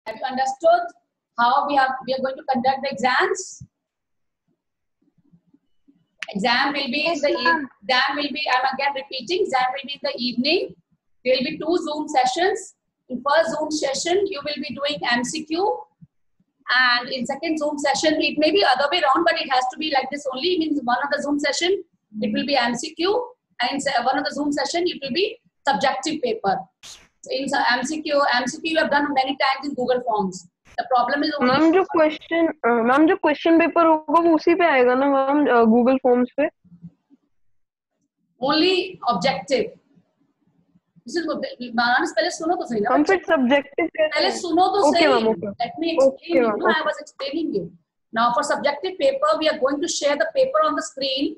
Have you understood how we are going to conduct the exams? Exam will be I'm again repeating, exam will be in the evening. There will be 2 Zoom sessions. In first Zoom session, you will be doing MCQ. And in second Zoom session, it may be other way around, but it has to be like this only. It means one of the Zoom session, it will be MCQ. And in one of the Zoom session, it will be subjective paper. In MCQ you have done many times in Google Forms. The problem is only ma'am जो question paper होगा वो उसी पे आएगा ना ma'am, Google forms पे? only objective. This is मानस पहले सुनो तो सही ना, हम फिर सब्जेक्टिव पहले सुनो तो सही. Let me explain you. No, I was explaining you. Now for subjective paper, we are going to share the paper on the screen.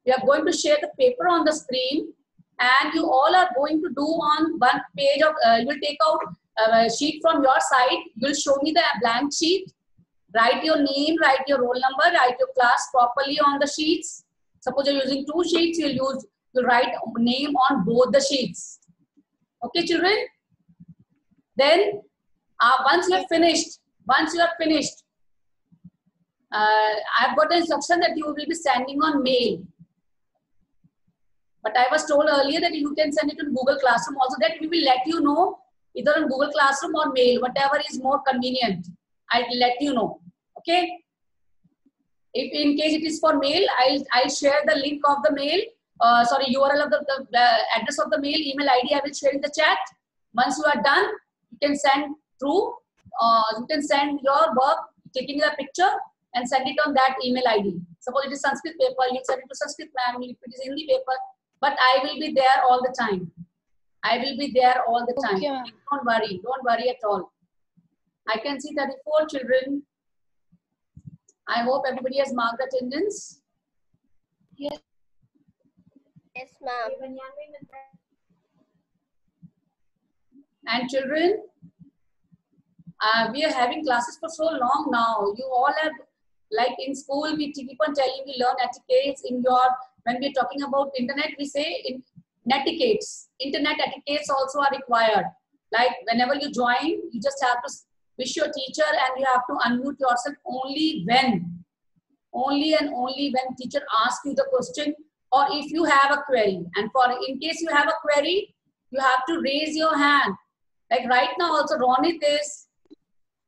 We are going to share the paper on the screen, and you all are going to do on one page of. You will take out a sheet from your side. You will show me the blank sheet. Write your name, write your roll number, write your class properly on the sheets. Suppose you're using 2 sheets, you'll write name on both the sheets. Okay, children? Then, once you are finished, I've got an instruction that you will be sending on mail. But I was told earlier that you can send it in Google Classroom also, that we will let you know either on Google Classroom or mail, whatever is more convenient. I'll let you know. Okay? If in case it is for mail, I'll share the link of the mail. URL of the address of the mail, email ID. I will share in the chat. Once you are done, you can send through. You can send your work, taking the picture, and send it on that email ID. Suppose it is Sanskrit paper, you send it to Sanskrit ma'am. If it is Hindi paper, but I will be there all the time. I will be there all the time. Okay. Don't worry at all. I can see 34 children. I hope everybody has marked attendance. Yes. Yes, ma'am. And children, we are having classes for so long now. You all have, like in school, we keep on telling you learn etiquettes. When we are talking about internet, we say netiquettes. Internet etiquettes also are required. Like whenever you join, you just have to wish your teacher and you have to unmute yourself only and only when teacher asks you the question or if you have a query. And in case you have a query, you have to raise your hand. Like right now also Ronit is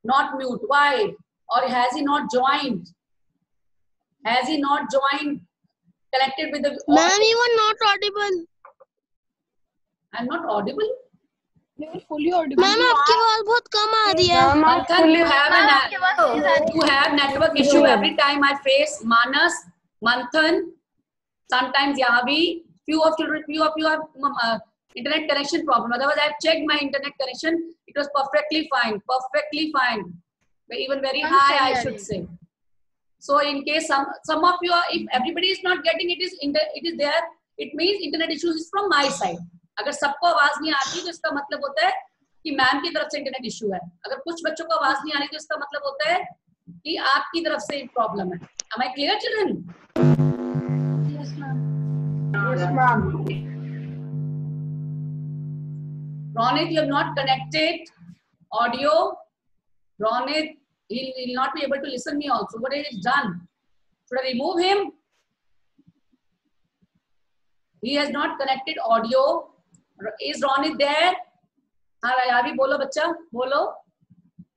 not mute. Why? Or has he not joined? Has he not joined? Connected with the... Ma'am, you are not audible. I'm not audible? You are fully audible. Ma'am, आपकी आवाज बहुत कम आ रही है. You have network issue every time I face. Manas, Manthan, sometimes Yavi. Few of you have internet connection problem. Otherwise, I've checked my internet connection. It was perfectly fine. Even very high, I should say. So in case some of you are, if everybody is not getting it is there, it means internet issues is from my side. अगर सबको आवाज नहीं आती तो इसका मतलब होता है कि मैम की तरफ से इंटरनेट इशू है. अगर कुछ बच्चों को आवाज नहीं आ रही तो इसका मतलब होता है कि आपकी तरफ से प्रॉब्लम है. Am I clear, children? Yes, ma'am. Yes, ma'am. Ronit, you have not connected audio. Ronit, he will not be able to listen me also. What is done? Should I remove him? He has not connected audio. Is Ronit there? हाँ यावी बोलो बच्चा बोलो.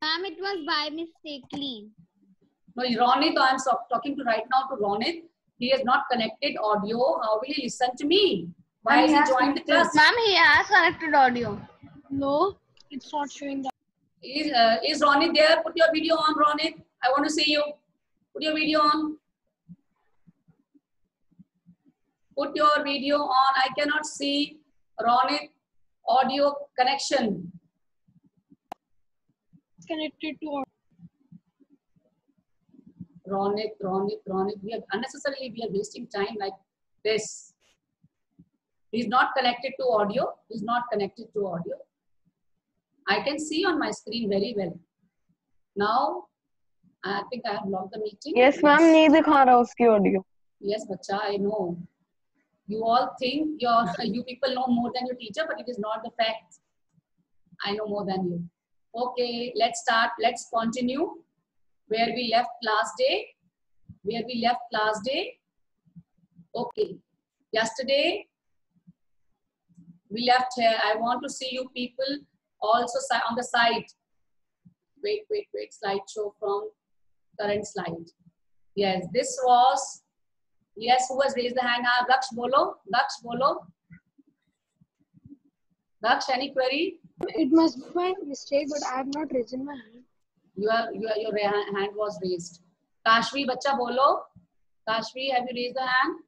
Ma'am, it was by mistakenly. No, Ronit. I am talking to right now to Ronit. He has not connected audio. How will he listen to me? Why has he joined the class? Ma'am, he has connected audio. No, it's not showing that. Is Ronit there? Put your video on, Ronit. I want to see you. Put your video on. Put your video on. I cannot see Ronit audio connection. Connected to audio. Ronit. We are wasting time like this. He's not connected to audio. I can see on my screen very well. Now, I think I have logged the meeting. Yes, ma'am. नहीं दिखा रहा उसकी audio. Yes, bacha, I know. You all think you people know more than your teacher, but it is not the fact. I know more than you. Okay, let's start. Let's continue where we left last day. Okay, yesterday we left here. I want to see you people also on the side. Wait. Slideshow from current slide. Yes, this was. Yes, who has raised the hand? Daksh bolo. Daksh, any query? It must be my mistake, but I have not risen my hand. Your hand was raised. Kashvi, bacha bolo. Kashvi, have you raised the hand?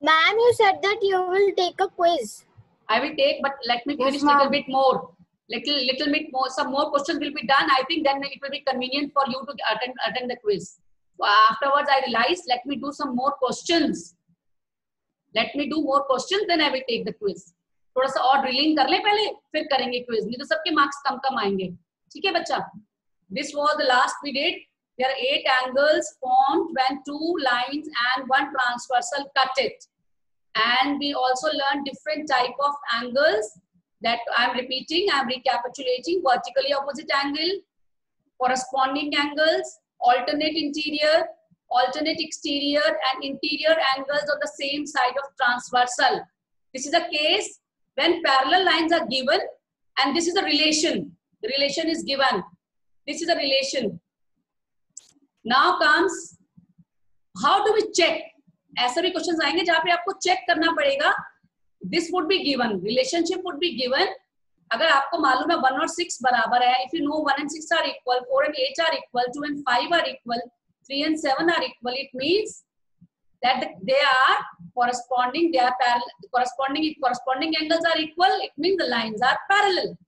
Ma'am, you said that you will take a quiz. I will take, but let me finish little bit more. Little bit more. Some more questions will be done. I think then it will be convenient for you to attend the quiz. So afterwards, I realized, let me do some more questions. Then I will take the quiz. थोड़ा सा और drilling कर ले पहले, फिर करेंगे quiz. नहीं तो सबके मार्क्स कम आएंगे. ठीक है बच्चा? This was the last we did. There are 8 angles formed when 2 lines and 1 transversal cut it. And we also learned different type of angles that I'm repeating, I'm recapitulating. Vertically opposite angle, corresponding angles, alternate interior, alternate exterior, and interior angles on the same side of transversal. This is a case when parallel lines are given and this is a relation. The relation is given. This is a relation. Now comes, how do we check? ऐसे भी questions आएंगे जहां पे आपको check करना पड़ेगा. This would be given, relationship would be given. अगर आपको मालूम है 1 और 6 बराबर है, if you know 1 and 6 are equal, 4 and 8 are equal, 2 and 5 are equal, 3 and 7 are equal, it means that they are corresponding, they are parallel. If corresponding angles are equal, it means the lines are parallel.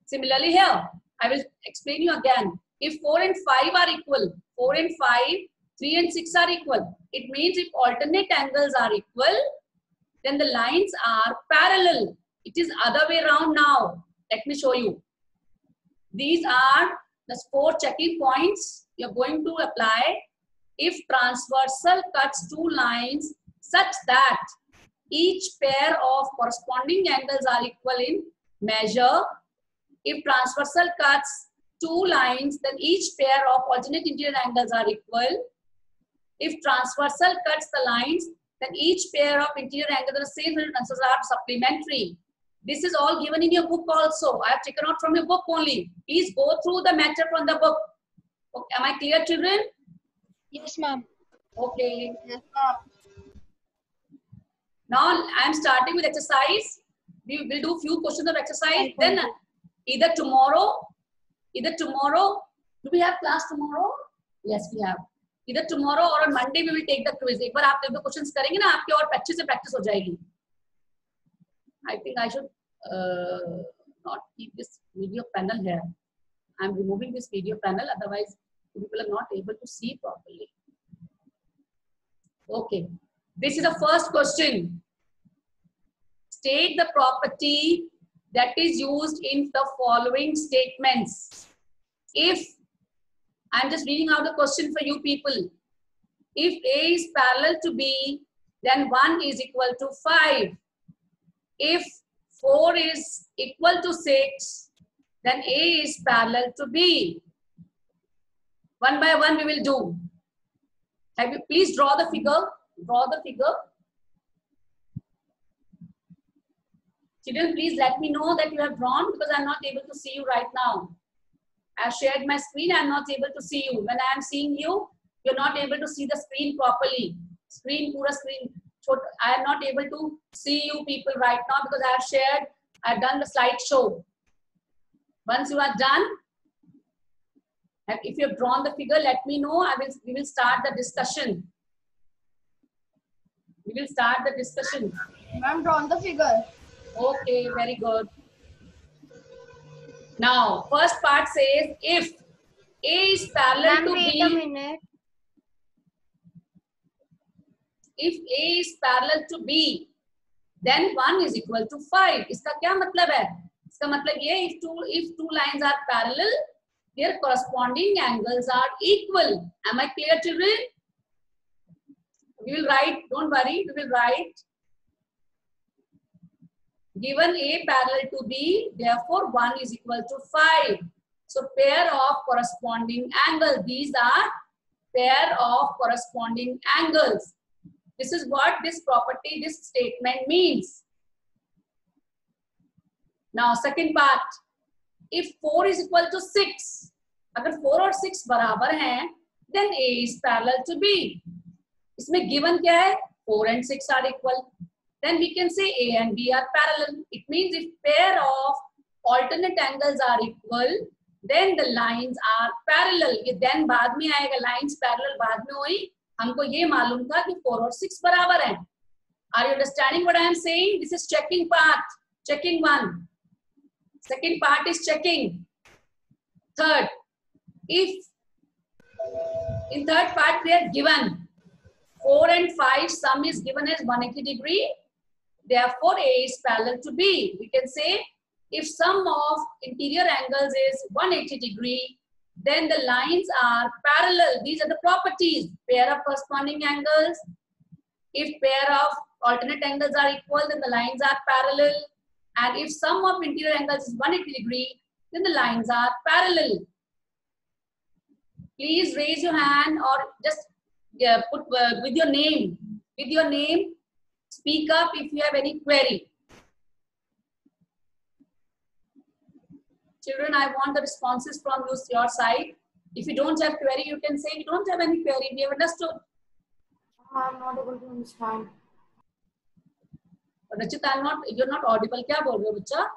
Similarly here, I will explain you again. If 4 and 5 are equal, 4 and 5, 3 and 6 are equal. It means if alternate angles are equal, then the lines are parallel. It is other way around now. Let me show you. These are the 4 checking points you're going to apply. If transversal cuts 2 lines such that each pair of corresponding angles are equal in measure. If transversal cuts 2 lines, then each pair of alternate interior angles are equal. If transversal cuts the lines, then each pair of interior angles of the same answers are supplementary. This is all given in your book also. I have taken out from your book only. Please go through the matter from the book. Okay, am I clear, children? Yes, ma'am. Okay. Yes, ma'am. Now I am starting with exercise. We will do few questions of exercise. Then either tomorrow, do we have class tomorrow? Yes, we have. Either tomorrow or on Monday we will take the quiz. एक बार आप जब questions करेंगे ना, आपकी और practice हो जाएगी. I think I should not keep this video panel here. I am removing this video panel, otherwise people are not able to see properly. Okay, this is the first question. State the property that is used in the following statements. If I'm just reading out the question for you people. If A is parallel to B, then 1 is equal to 5. If 4 is equal to 6, then A is parallel to B. One by one we will do. Have you please draw the figure? Draw the figure. Children, please let me know that you have drawn because I am not able to see you right now. I have shared my screen. I am not able to see you. When I am seeing you, you are not able to see the screen properly. Pura screen. I am not able to see you people right now because I have done the slideshow. Once you are done, if you have drawn the figure, let me know. We will start the discussion. Ma'am, drawn the figure. Okay, very good. Now, first part says if A is parallel to Wait a B. minute. If A is parallel to B, then 1 is equal to 5. इसका क्या मतलब है? इसका मतलब ये if two lines are parallel, their corresponding angles are equal. Am I clear, children? We will write. Don't worry. We will write. Given A parallel to B, therefore 1 is equal to 5. So pair of corresponding angles. These are pair of corresponding angles. This is what this property, this statement means. Now second part. If 4 is equal to 6, अगर 4 और 6 बराबर हैं, then A is parallel to B. इसमें given क्या है? 4 and 6 are equal. Then we can say A and B are parallel. It means if pair of alternate angles are equal, then the lines are parallel. ये then बाद में आएगा, lines parallel बाद में हुई. हमको ये मालूम था कि 4 और 6 बराबर हैं. Are you understanding what I am saying? This is checking part. Checking one. Second part is checking. Third, if in third part they are given 4 and 5 sum is given as 180 degree. Therefore, A is parallel to B. We can say if sum of interior angles is 180 degree, then the lines are parallel. These are the properties. Pair of corresponding angles. If pair of alternate angles are equal, then the lines are parallel. And if sum of interior angles is 180 degree, then the lines are parallel. Please raise your hand or just put with your name. With your name, speak up if you have any query. Children, I want the responses from your side. If you don't have query, you can say you don't have any query. We have understood. I'm not able to understand. Rachit, you're not audible. क्या बोल रहे हो बच्चा?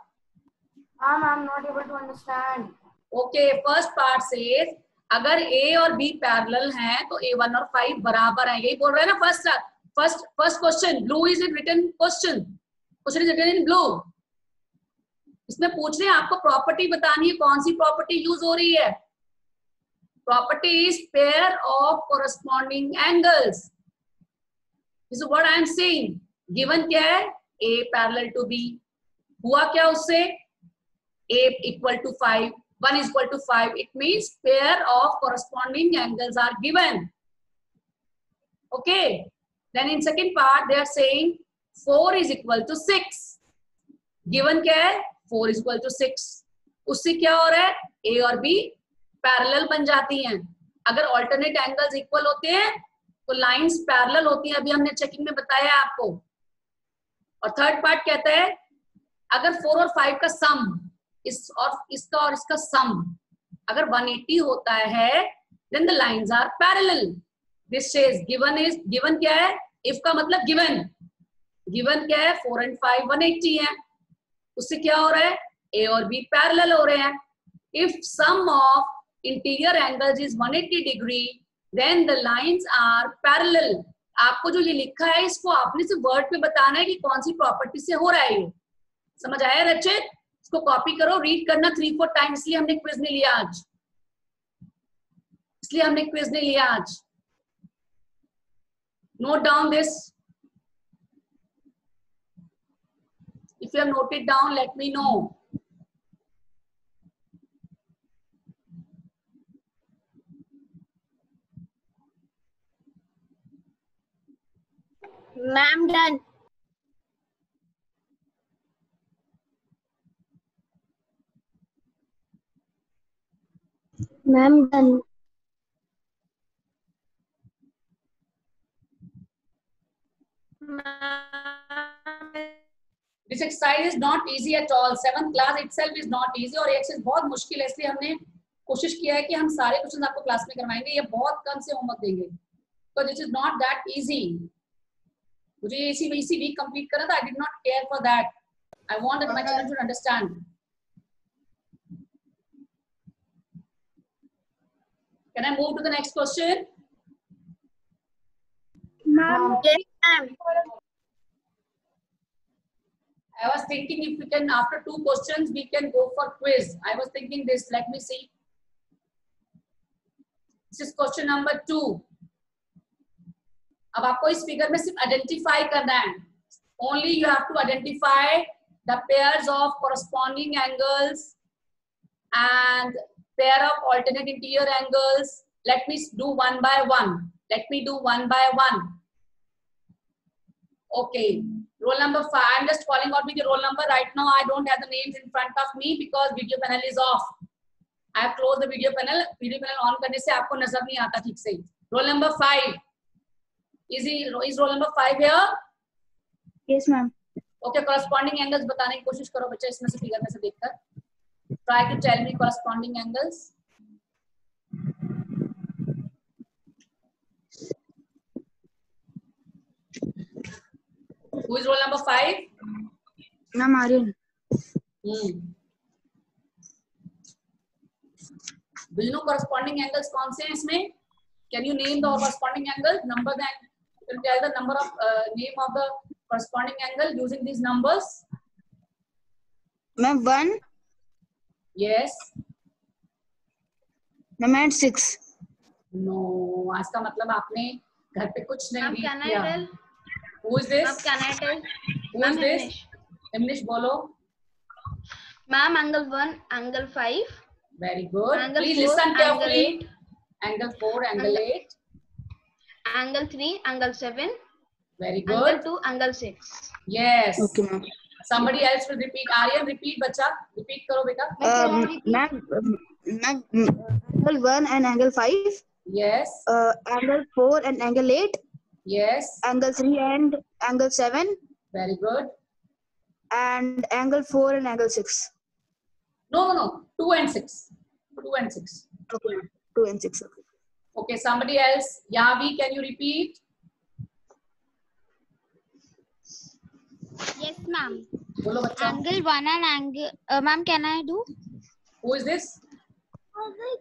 I'm not able to understand. Okay, first part says अगर A और B parallel हैं तो A1 और 5 बराबर हैं. यही बोल रहे हैं ना first question. Blue is in written question. Question is written in blue. इसमें पूछ रहे हैं आपको प्रॉपर्टी बतानी है. कौन सी प्रॉपर्टी यूज हो रही है? Property is pair of corresponding angles. This is what I am saying. Given क्या है? A parallel to B. हुआ क्या उससे? A equal to 5. 1 is equal to 5. It means pair of corresponding angles are given. Okay. Then in second part they are saying 4 is equal to 6. Given क्या है? 4 is equal to 6. उससे क्या हो रहा है? A और B parallel बन जाती हैं. अगर alternate angles equal होते हैं तो lines parallel होती हैं. अभी हमने checking में बताया आपको. और थर्ड पार्ट कहता है अगर 4 और 5 का सम इसका और इसका सम अगर 180 होता है then the lines are parallel. This says given क्या है? if का मतलब given क्या है? 4 and 5 180 है. उससे क्या हो रहा है? A और B parallel हो रहे हैं. If sum of interior angles is 180 degree, then the lines are parallel. आपको जो ये लिखा है इसको आपने सिर्फ वर्ड पे बताना है कि कौन सी प्रॉपर्टी से हो रहा है. ये समझ आया रचित? इसको कॉपी करो, रीड करना 3-4 टाइम. इसलिए हमने क्विज नहीं लिया आज. Note down this. If you have noted down let me know. Ma'am, done. Ma'am, done. This exercise is not easy at all. 7th class itself is not easy और exercise बहुत मुश्किल है. इसलिए हमने कोशिश किया है कि हम सारे क्वेश्चन आपको क्लास में करवाएंगे. ये बहुत कम से होमवर्क देंगे. So this is not that easy. मुझे इसी वीक कंप्लीट करना था. I did not care for that. I want that my children should understand. Can I move to the next question? Ma'am, yes, ma'am. I was thinking if we can, after 2 questions, we can go for quiz. I was thinking this. Let me see. This is question number 2. अब आपको इस figure में सिर्फ identify करना है. Only you have to identify the pairs of corresponding angles and pair of alternate interior angles. Let me do one by one. Okay. Roll number 5. I'm just calling out with the roll number right now. I don't have the names in front of me because video panel is off. I have closed the video panel. Video panel on करने से आपको नजर नहीं आता ठीक से. Roll number 5. Is roll number 5 here? Yes, ma'am. Okay, corresponding angles बताने की कोशिश करो बच्चे इसमें से फिगर में से देखकर. Try to tell me corresponding angles. Who is roll number 5? Ma'am, Aryan. Do you know corresponding angles कौन से हैं इसमें? Can you name the corresponding angles? Number then you can tell the number of name of the corresponding angle using these numbers. Ma'am, 1. Yes. Ma'am, and 6. No. आज का मतलब आपने घर पे कुछ नहीं Ma'am, read can I किया. tell? Who is this? Ma'am, can I tell? Who is Ma'am, this? Himnish. Himnish बोलो. Ma'am, angle 1, angle 5. Very good. Angle Please 4, listen angle carefully. 8. Angle 4, angle 8. Angle 3, angle 7. Very Angle good. 2, angle 6. Yes. Okay, ma'am. Somebody else will repeat. Aryan, repeat, बच्चा. Repeat करो बेटा. Ma'am, angle 1 and angle 5. Yes. Angle 4 and angle 8. Yes. Angle 3 and angle 7. Very good. And angle 4 and angle 6. No. 2 and 6. 2 and 6. Okay, ma'am. 2 and 6. Okay. Okay, somebody else. Yavi, can you repeat? Yes, ma'am. बोलो बच्चा. Angle 1 and angle. Ma'am, can I do? Who is this?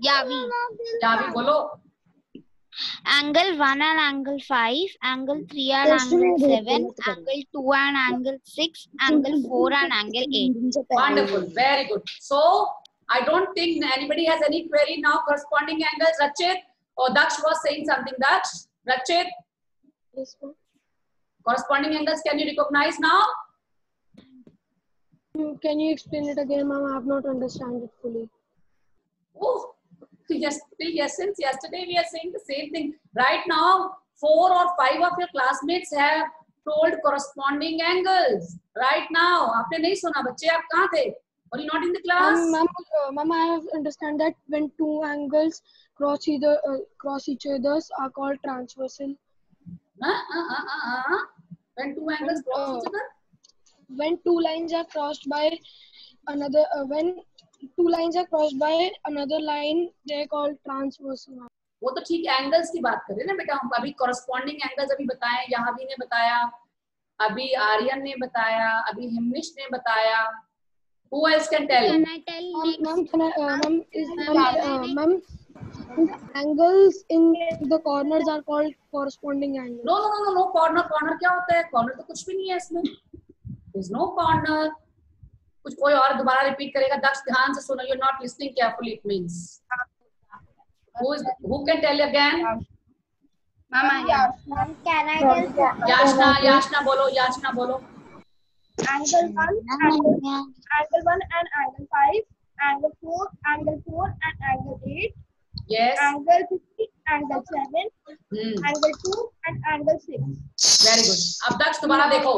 Yavi. Yavi, बोलो. Angle 1 and angle 5. Angle 3 and angle 7. Angle 2 and angle 6. Angle 4 and angle 8. Wonderful. Very good. So, I don't think anybody has any query now. Corresponding angles. Rachit or Daksh was saying something. Daksh, Rachit. Yes, ma'am. Corresponding angles. Can you recognize now? Can you explain it again, ma'am? I have not understand it fully. Oh, yes. Since yesterday we are saying the same thing. Right now, 4 or 5 of your classmates have told corresponding angles. Right now, आपने नहीं सुना बच्चे आप कहाँ थे? Were you not in the class? Ma'am, I have understand that when two angles cross each others are called transversal. When two angles cross each other? When two lines are crossed by another, line, they are called transversal. वो तो ठीक angles की बात कर रहे हैं ना बेटा. हम अभी corresponding angles अभी बताएं. यावी ने बताया, अभी आर्यन ने बताया, अभी हिमनिश ने बताया. Who else can tell? Can I tell next? Ma'am, angles in the corners are called corresponding angles. No. Corner क्या होता है? Corner तो कुछ भी नहीं है इसमें. There's no corner. कुछ कोई और दोबारा रिपीट करेगा. दक्ष ध्यान से सुनो. You're not listening carefully. It means. Who can tell again? Ma'am, Ma'am, can I tell? Yashna बोलो. Angle 1, angle 1 and angle 5. Angle 4 and angle 8. Yes. Angle 3, angle 7. Angle 2 and angle 6. Very good. अब दक्ष दोबारा देखो.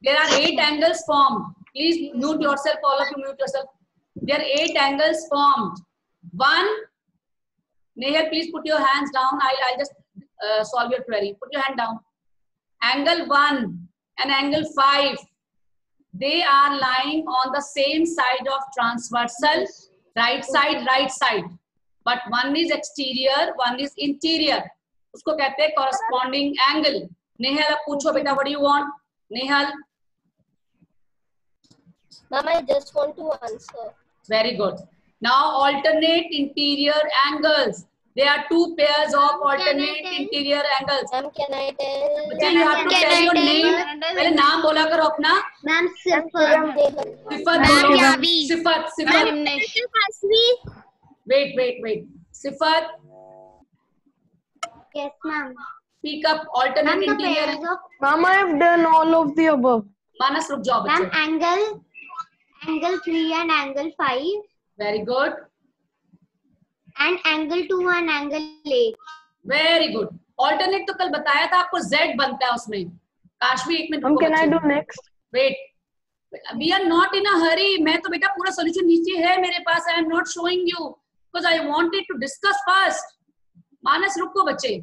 There are 8 angles formed. Please mute yourself. All of you mute yourself. There are 8 angles formed. 1. Nehal, please put your hands down. I'll just solve your query. Put your hand down. Angle 1 and angle 5. They are lying on the same side of transversal. Right side. But one is exterior, one is interior. उसको कहते हैं corresponding angle. Nehal, अब पूछो बेटा, what do you want? Nehal. Ma'am, I just want to answer. Very good. Now alternate interior angles. There are 2 pairs of alternate interior angles. Ma'am, can I tell? बच्चे, you have to tell your name. पहले नाम बोला करो अपना. Ma'am, सिफत Ma'am, बोलो. Yavi. सिफत. Wait. सिफत. Yes, ma'am. Speak up. Alternate interior. Ma'am, I have done all of the above. मानस रुक जाओ Ma'am, बच्चे. angle 3 and angle 5. Very good. And angle 2 and angle 8. Very good. Alternate तो कल बताया था आपको Z बनता है उसमें. काशवी एक मिनट Ma'am, रुको can I do बच्चे, next? Wait, we are not in a hurry. मैं तो बेटा पूरा सोल्यूशन नीचे है मेरे पास. I am not showing you because I wanted to discuss first. Manas रुको बच्चे.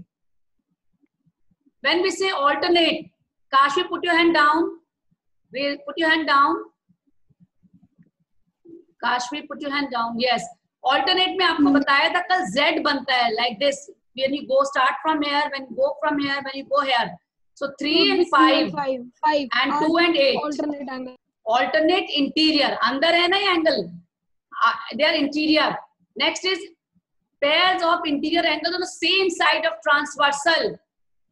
When we say alternate, Kashi, put your hand down. Put your hand down. Kashmir, put your hand down. Yes. Alternate में आपको बताया था कल Z बनता है like this. When you go start from here, when you go from here, when you go here. So 3 and 5 5 and 2 and 8. alternate angle. Alternate interior. अंदर है ना ये angle. They are interior. Next is pairs of interior angles on the same side of transversal.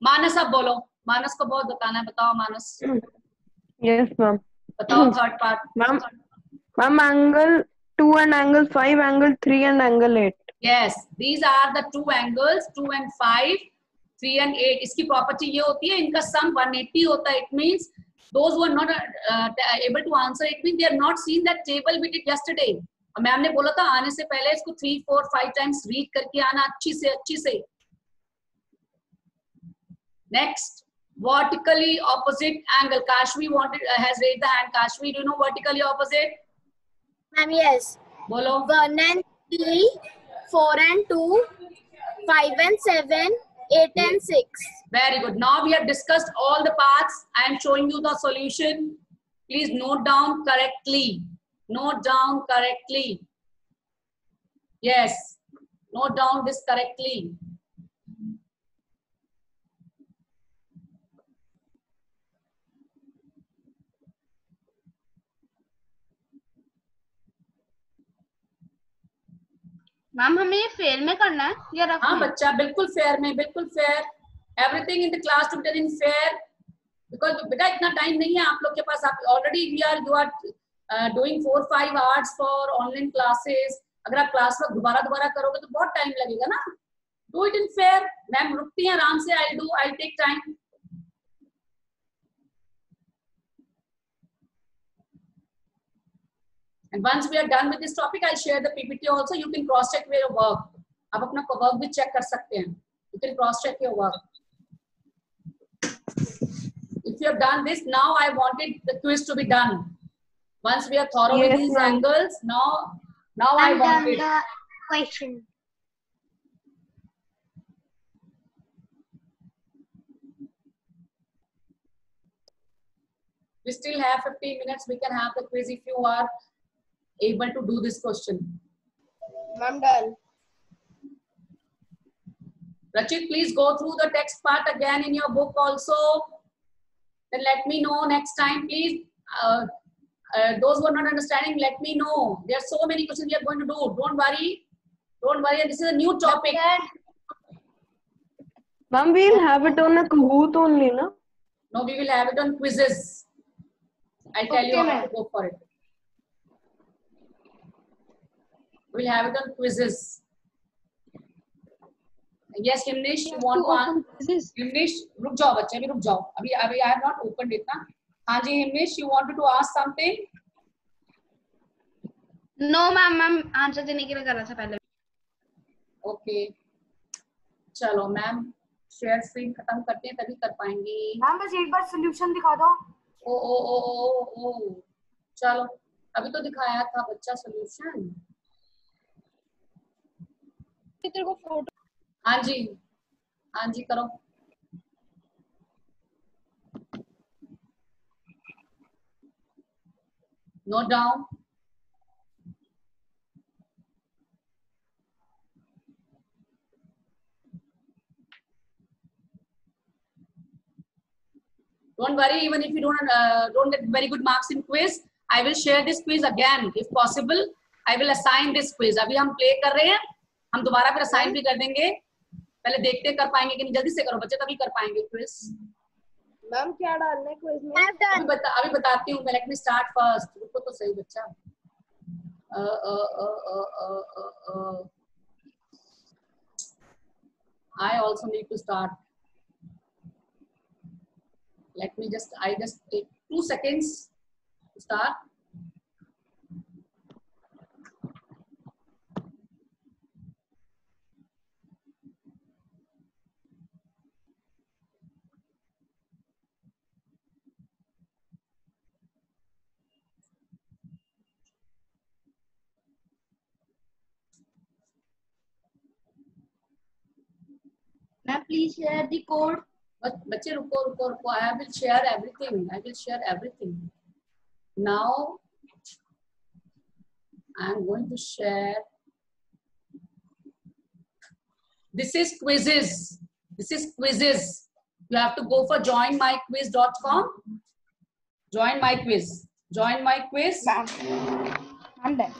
मानस अब बोलो. मानस को बहुत बताना है. बताओ मानस. Yes, ma'am. बताओ third part. Ma'am, angle 2 and angle 5, angle 3 and angle 8. Yes, these are the two angles, 2 and 5, 3 and 8. इसकी property ये होती है, इनका sum 180 होता है. It means those who are not able to answer, it means they are not seen that table we did yesterday. और ma'am ने बोला था आने से पहले इसको 3, 4, 5 times read करके आना अच्छी से. Next, vertically opposite angle. Kashvi has raised the hand. Kashvi, do you know vertically opposite? Ma'am, yes. बोलो. 1 and 3, 4 and 2, 5 and 7, 8 and 6. Very good. Now we have discussed all the parts. I am showing you the solution. Please note down correctly. Note down correctly. Yes. Note down this correctly. Ma'am हमें ये fair में करना है या rough हाँ में? बच्चा बिल्कुल फेयर में, बिल्कुल fair. Everything in the class to be in fair because बेटा इतना टाइम नहीं है आप लोग के पास. आप already you are doing 4-5 hours for online classes. अगर आप क्लास में दोबारा करोगे तो बहुत टाइम लगेगा ना. Do it in fair. Ma'am रुकती हैं आराम से. I take time. And once we are done with this topic, I'll share the PPT also. You can cross check your work. आप अपना work भी check कर सकते हैं. You can cross check your work. If you have done this, now I wanted the quiz to be done. Once we are thorough with these angles, now I want it. The question. We still have 15 minutes. We can have the quiz if you are able to do this question. Ma'am, done. Rachit, please go through the text part again in your book also. Then let me know next time, please. Those who are not understanding, let me know. There are so many questions we are going to do. Don't worry. Don't worry. This is a new topic. Ma'am, we'll have it on a Kahoot only, no? No, we will have it on quizzes. I'll tell you how to go for it. We'll have it on quizzes. Yes, Himnish, you want to answer? Himnish, रुक जाओ बच्चे, अभी रुक जाओ. अभी I have not opened it ना. हाँ जी, Himnish, you wanted to ask something? No ma'am answer देने के लिए कर रहा था पहले. Okay. चलो मैम शेयर स्क्रीन खत्म करते हैं तभी कर पाएंगे. मैम बस एक बार सॉल्यूशन दिखा दो. ओ चलो अभी तो दिखाया था बच्चा सॉल्यूशन. तेरे को फोटो. हाँ जी करो. Note down. Don't worry, even if you don't get very good marks in quiz, I will share this quiz again if possible. I will assign this quiz. अभी हम play कर रहे हैं, हम दोबारा फिर assign भी कर देंगे. पहले देखते कर पाएंगे कि नहीं. जल्दी से करो बच्चे तभी कर पाएंगे quiz. मैम क्या डालना है क्विज में? अभी बताती हूँ. Let me start first. रुको तो सही बच्चा. I also need to start. I just take 2 seconds to start. please share the code. बच्चे रुको रुको रुको. I will share everything. I will share everything. Now I am going to share. This is quizzes. This is quizzes. You have to go for joinmyquiz.com. Join my quiz. Join my quiz. I'm done.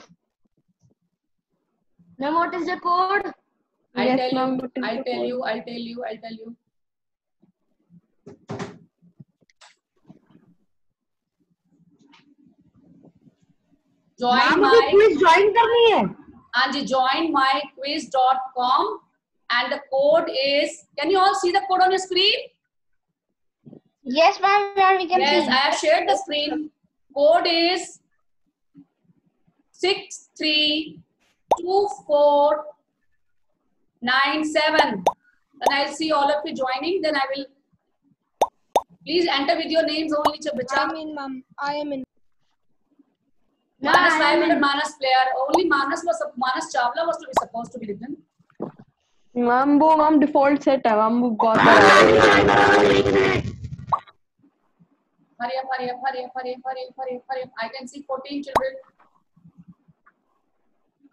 Now what is the code? I'll tell you. I'll tell you. I'll tell you. I'll tell you. Join my quiz join करनी है. हाँ जी, joinmyquiz.com and the code is. Can you all see the code on your screen? Yes, ma'am. We can Yes, see. I have shared the screen. Code is 632497. Then I'll see all of you joining. Then I will. Please enter with your names only, I Bacha. am in, ma'am. I am in. Manas 500 Manas player. Only Manas Chawla was to be supposed to be written. Ma'am वो ma'am default set है ma'am वो बहुत Hurry up, hurry up, hurry up, hurry up, hurry up, hurry up, hurry up. I can see 14 children.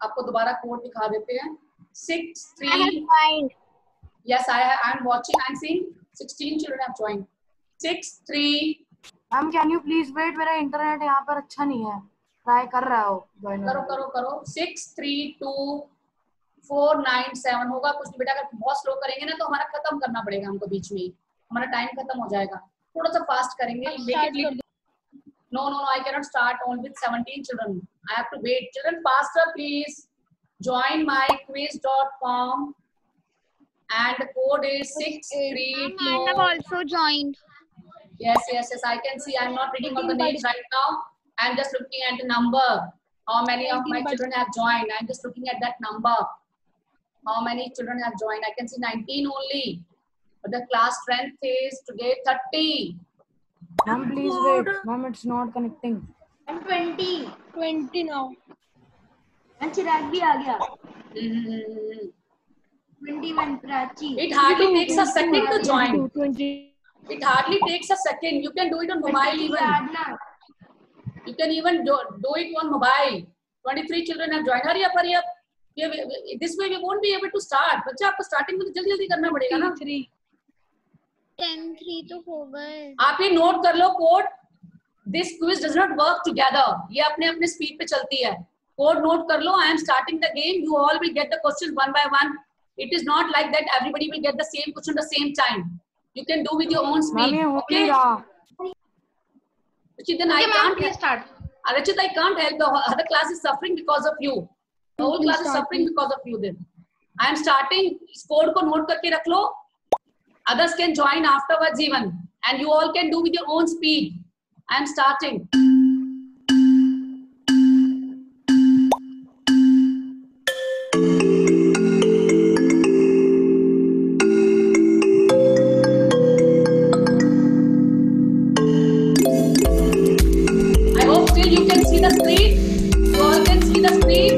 आपको दोबारा code दिखा देते हैं. 63. Yes, I'm watching. I'm seeing 16 children have joined. 63. Ma'am can you please wait, मेरा internet यहाँ पर अच्छा नहीं है. ट्राई कर रहा हो. करो करो करो. 632497 होगा कुछ बेटा. अगर बहुत स्लो करेंगे ना तो हमारा खत्म करना पड़ेगा हमको बीच में ही. हमारा टाइम खत्म हो जाएगा. थोड़ा सा फास्ट करेंगे. No, I cannot start only with 17 children. I have to wait. Children, faster, please. Join myquiz.com and the code is 632. I have also joined. Yes. I can see. I'm not reading all the names right now. I'm just looking at the number. How many of my children have joined? I'm just looking at that number. How many children have joined? I can see 19 only. But the class strength is today 30. Ma'am, please wait. Ma'am, it's not connecting. And 20. 20 now. And Chirag bhi aa gaya. 21 Prachi. It hardly takes a second to join. 20. It hardly takes a second. You can do it on mobile even. You can even do it on mobile. 23 children have joined. Hurry up, hurry up. This way we won't be able to start. बच्चा आपको starting में जल्दी जल्दी करना पड़ेगा ना. 10-3 तो हो गए. आप ये नोट कर लो code. This quiz does not work together. ये अपने अपने स्पीड पे चलती है. कोड नोट कर लो. I am starting the game. You all will get the questions one by one. It is not like that. Everybody will get the same question at the same time. You can do with your own speed. Okay. Then I can't start. Arachit, I can't help. The other class is suffering because of you. The whole class is suffering because of you. Then I am starting. इस code को note करके रख लो. Others can join afterwards even, and you all can do with your own speed. I am starting. I hope still you can see the screen. You all can see the screen.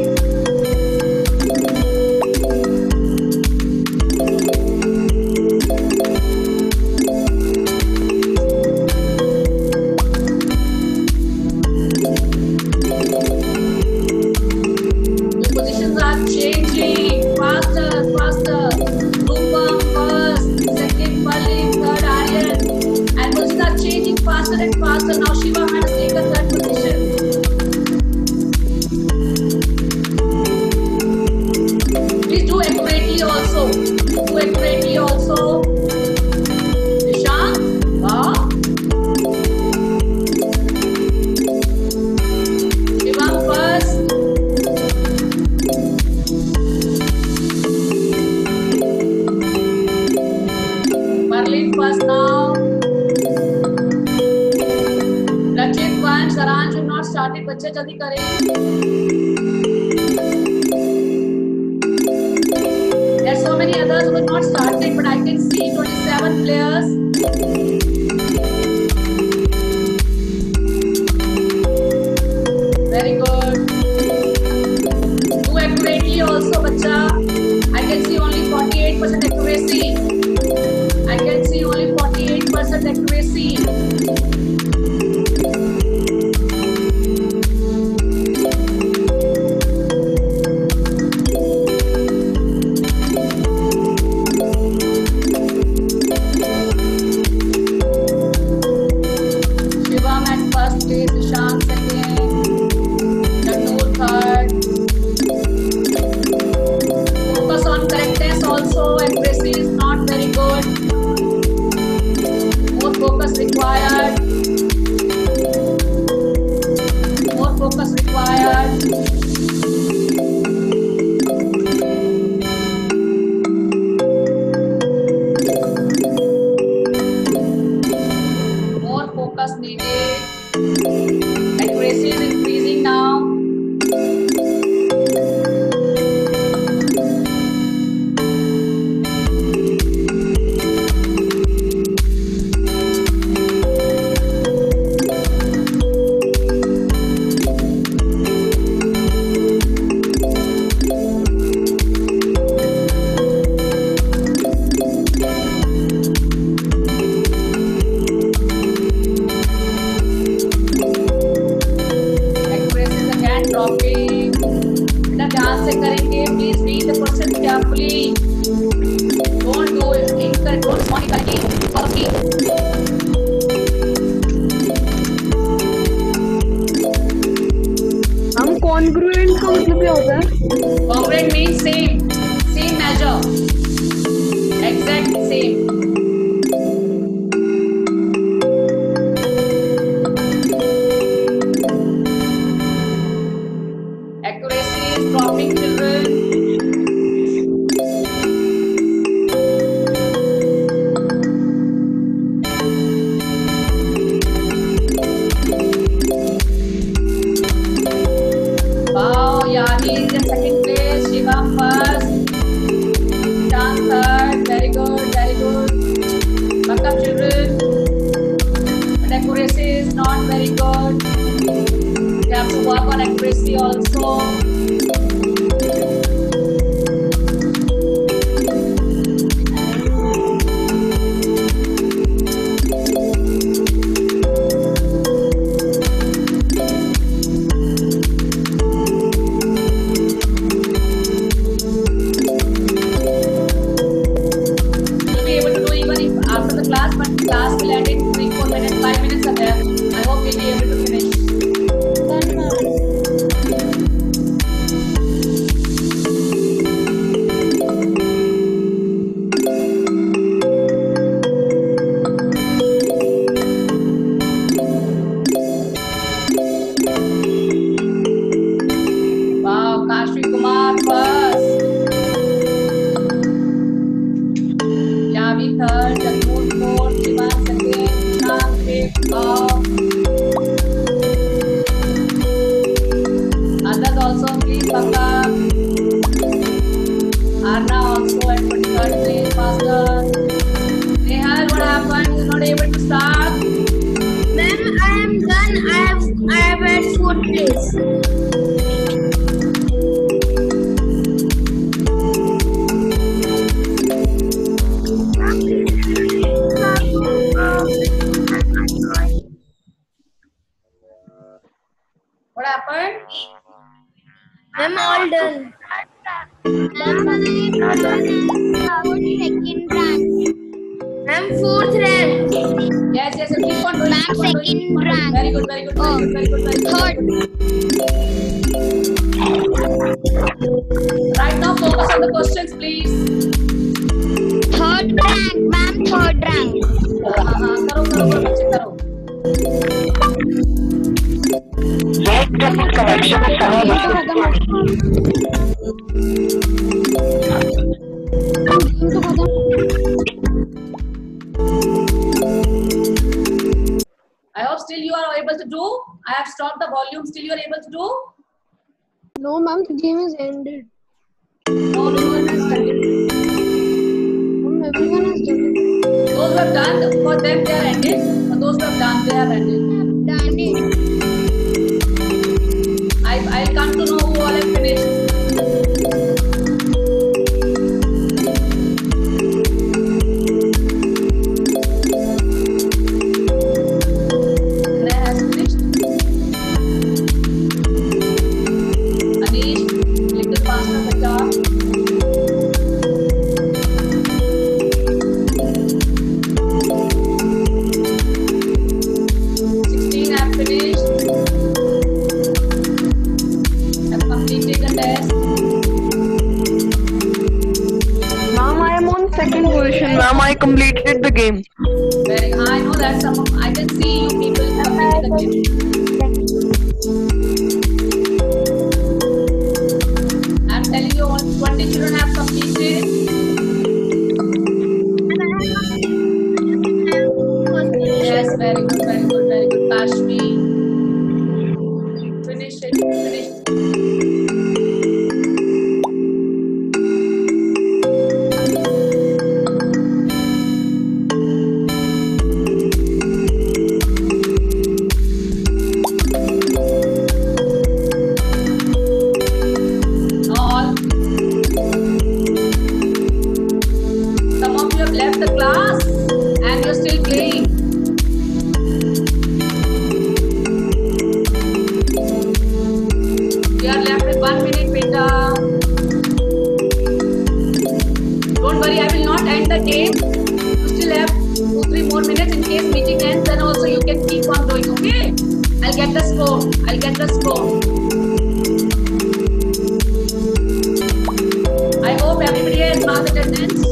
Faster. Now Shiva has taken that position. Please do accurately also. Ishan, Shiva first. Marlene first now. Saranj have not started. बच्चे जल्दी करें. There are so many others who have not started, but I can see 27 players. Very good. Do accurately also, बच्चा. I can see only 48% accuracy. please read the question carefully. Don't do it incorrect. Don't respond incorrectly for me. हम congruent का मतलब क्या होता है? Congruent means same measure, exact same. Accuracy is dropping, children. Wow, Yani is in second place, Shivam first, Shan third. Very good, very good. Buck up, children. But accuracy is not very good. You have to work on accuracy also. You'll be able to do even if after the class, but class will end in 3-4 minutes, 5 minutes are there. I hope you'll be able to finish. Wow, Kashvi Kumar first. Yavi third, Jagmool fourth, Shivan second, Shan fifth. Wow. Others also please buck up. Arna also at 23rd place, faster. Nehal, what happened? You're not able to start? Ma'am, I am done. I have at 4th place. What happened? Ma'am, all done. Second rank. Ma'am, 4th rank. Yes, yes, keep on doing. Ma'am, keep on doing, second keep on doing. rank. Very good, very good, very good, very good, very good. Third. Right now, focus on the questions, please. Third rank, ma'am. Third rank. हाँ, करो, करो, करो, बच्चे करो. I hope still you are able to do. I have stopped the volume. Still you are able to do. No, ma'am, the game is ended. No, no one has done it. Ma'am, everyone has done it. Those who have done, for them they are ended. For those who have done, they are ended. Done it. I'll come to know who all have finished. Anna has finished. Anish, little faster, beta. Have finished. Have completed the test. Ma'am, I am on second position. Ma'am, I completed the game. Very. I know that some of I can see you people completed the game. I'm telling you, all 20 children have completed. Yes, very good, very good, very good. Kashmi, finish it, finish. case you still have 2-3 more minutes. In case meeting ends, then also you can keep on doing. Okay, I'll get the score. I hope everybody has marked attendance.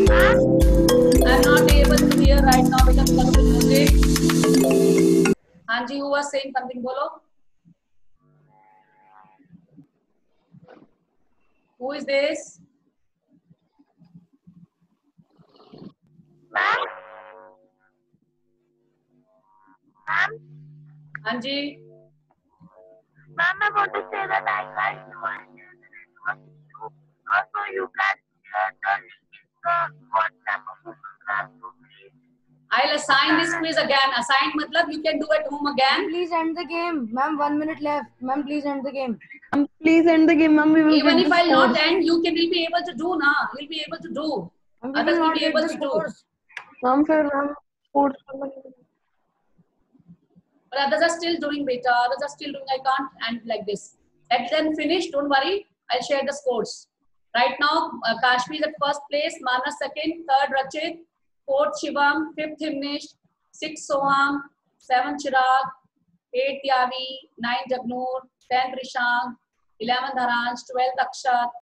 I'm not able to hear right now because of the music. Hanji, who was saying something? Bolo. Who is this? Hanji. Ma'am, I want to say that I like to also you can share the link in the WhatsApp of Google Classroom, please. I'll assign this quiz again. Assign matlab you can do at home again. Please end the game. Ma'am, 1 minute left. Ma'am, please end the game. Please end the game, ma'am. We will Even get if the I'll not scores. end, you will be able to do na. You'll be able to do. Ma'am, Others will not be get able the to do. scores. Ma'am, फिर हम scores But others are still doing beta. Others are still doing. I can't end like this. Let them finish. Don't worry. I'll share the scores. Right now, Kashmir is at first place. Mana second. Third, Rachit. Fourth, Shivam. Fifth, Himnish. Sixth, Soham. Seventh, Chirag. Eighth, Yavi. Ninth, Jagnoor. 10th, Rishang. 11th, Haransh. 12th, Akshat.